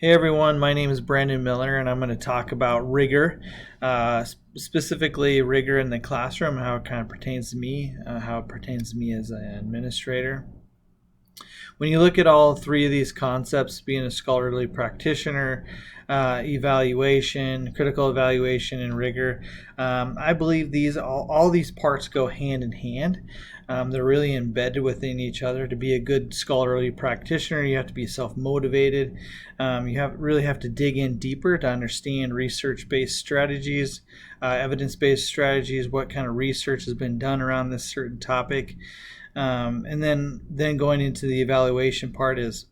Hey everyone, my name is Brandon Miller, and I'm going to talk about rigor, specifically rigor in the classroom, how it kind of pertains to me, how it pertains to me as an administrator. When you look at all three of these concepts, being a scholarly practitioner, evaluation, critical evaluation, and rigor, I believe all these parts go hand in hand. They're really embedded within each other. To be a good scholarly practitioner, you have to be self-motivated. Really have to dig in deeper to understand research-based strategies, evidence-based strategies, what kind of research has been done around this certain topic. And then going into the evaluation part is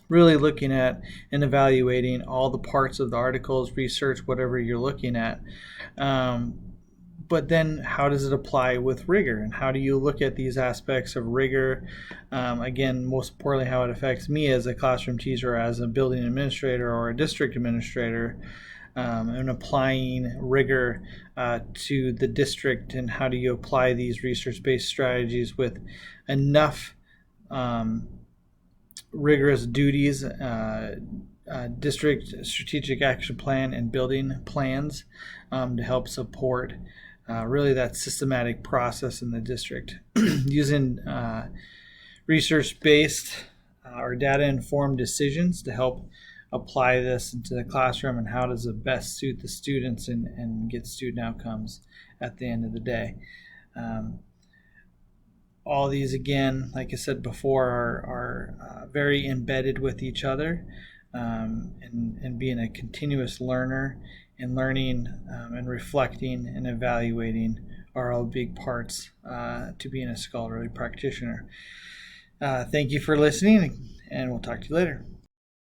really looking at and evaluating all the parts of the articles, research, whatever you're looking at. But then how does it apply with rigor, and how do you look at these aspects of rigor? Again, most importantly, how it affects me as a classroom teacher, as a building administrator or a district administrator, and applying rigor to the district, and how do you apply these research-based strategies with enough rigorous duties, district strategic action plan and building plans to help support really that systematic process in the district. Using research-based or data-informed decisions to help apply this into the classroom, and how does it best suit the students and get student outcomes at the end of the day. All these, again, like I said before, are very embedded with each other, and being a continuous learner and learning and reflecting and evaluating are all big parts to being a scholarly practitioner. Thank you for listening, and we'll talk to you later.